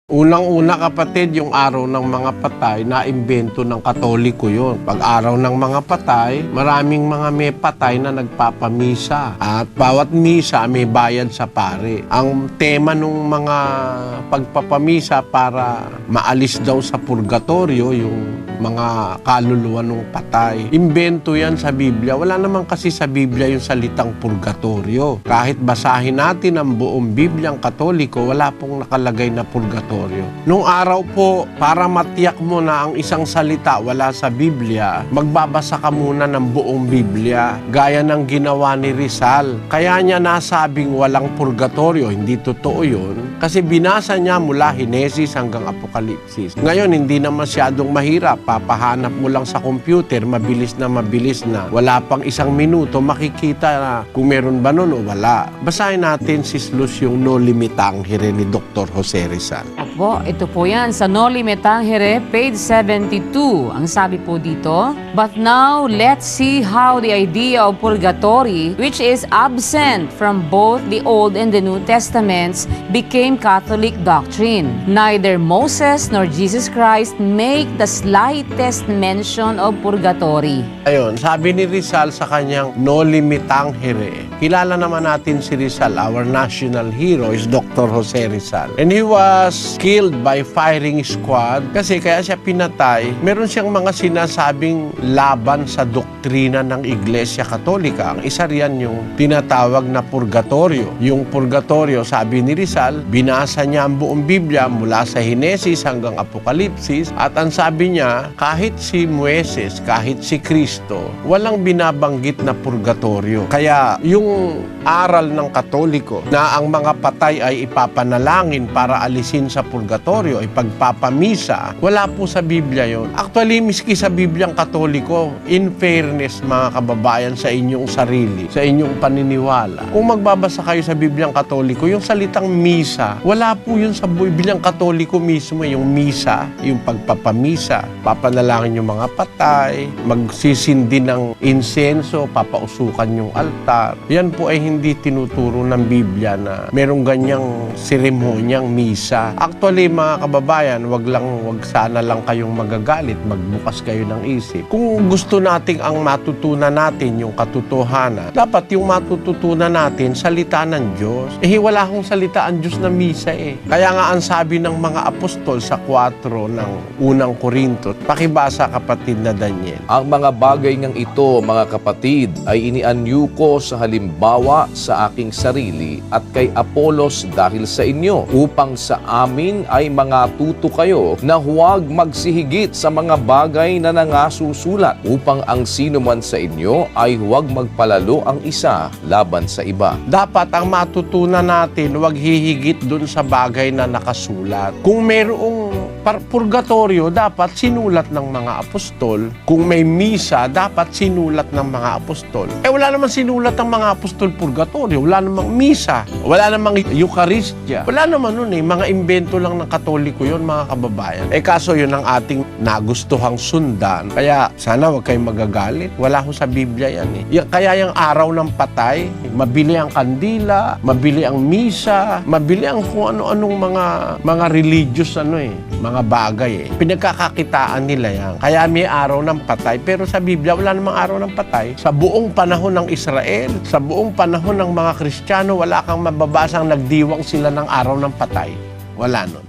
Unang-una kapatid, yung araw ng mga patay, naimbento ng Katoliko yun. Pag araw ng mga patay, maraming mga may patay na nagpapamisa. At bawat misa may bayad sa pare. Ang tema ng mga pagpapamisa para maalis daw sa purgatorio yung mga kaluluwa ng patay. Imbento yan sa Biblia. Wala naman kasi sa Biblia yung salitang purgatorio. Kahit basahin natin ang buong Bibliang Katoliko, wala pong nakalagay na purgatorio. Nung araw po, para matiyak mo na ang isang salita wala sa Biblia, magbabasa ka muna ng buong Biblia, gaya ng ginawa ni Rizal. Kaya niya nasabing walang purgatorio, hindi totoo yun, kasi binasa niya mula Henesis hanggang Apokalipsis. Ngayon, hindi na masyadong mahirap, papahanap mo lang sa computer, mabilis na, wala pang isang minuto, makikita na kung meron ba nun o wala. Basahin natin Sislus yung No Limitangere ni Dr. Jose Rizal. Opo, ito po yan sa No Limitangere, page 72. Ang sabi po dito, "But now, let's see how the idea of purgatory, which is absent from both the Old and the New Testaments, became Catholic doctrine. Neither Moses nor Jesus Christ make the slightest mention of purgatory." Ayun, sabi ni Rizal sa kanyang No Limitangere. Kilala naman natin si Rizal, our national hero is Dr. Jose Rizal. And he was killed by firing squad kasi kaya siya pinatay. Meron siyang mga sinasabing laban sa doktrina ng Iglesia Katolika. Ang isa riyan yung tinatawag na purgatorio. Yung purgatorio, sabi ni Rizal, binasa niya ang buong Biblia mula sa Henesis hanggang Apokalipsis at ang sabi niya, kahit si Moises, kahit si Kristo, walang binabanggit na purgatorio. Kaya yung aral ng Katoliko na ang mga patay ay ipapanalangin para alisin sa purgatorio, ay pagpapamisa, wala po sa Biblia yon. Actually, miski sa Bibliang Katoliko, in fairness mga kababayan sa inyong sarili, sa inyong paniniwala, kung magbabasa kayo sa Bibliang Katoliko, yung salitang misa, wala po yun sa Bibliang Katoliko mismo. Yung misa, yung pagpapamisa, papanalangin yung mga patay, magsisindi ng insenso, papausukan yung altar. Yan po ay hindi tinuturo ng Biblia na merong ganyang seremonyang misa. Actually, mga kababayan, wag sana lang kayong magagalit, magbukas kayo ng isip. Kung gusto nating ang matutunan natin yung katotohanan, dapat yung matututunan natin salita ng Diyos. Wala akong salita ang Diyos na misa eh. Kaya nga ang sabi ng mga apostol sa 4 ng unang Korinto, pakibasa kapatid na Daniel. Ang mga bagay ngang ito, mga kapatid, ay inianyo ko sa halimbawa sa aking sarili at kay Apolos dahil sa inyo, upang sa amin ay mga tuto kayo na huwag magsihigit sa mga bagay na nangasusulat, upang ang sino man sa inyo ay huwag magpalalo ang isa laban sa iba. Dapat ang matutunan natin, huwag hihigit dun sa bagay na nakasulat. Kung mayroong purgatorio, dapat sinulat ng mga apostol. Kung may misa, dapat sinulat ng mga apostol. Wala namang sinulat ng mga apostol purgatorio, wala namang misa, wala namang Eucharistia. Wala naman nun eh, mga imbento lang ng Katoliko yun, mga kababayan. Kaso yun ang ating nagustuhang sundan. Kaya sana huwag kayong magagalit. Wala ho sa Biblia yan eh. Kaya yung araw ng patay, mabili ang kandila, mabili ang misa, mabili ang kung ano-anong mga religious mga bagay eh. Pinagkakakitaan nila yan. Kaya may araw ng patay. Pero sa Biblia, wala namang araw ng patay. Sa buong panahon ng Israel, sa buong panahon ng mga Kristiyano, wala kang mababasang nagdiwang sila ng araw ng patay. Wala nun.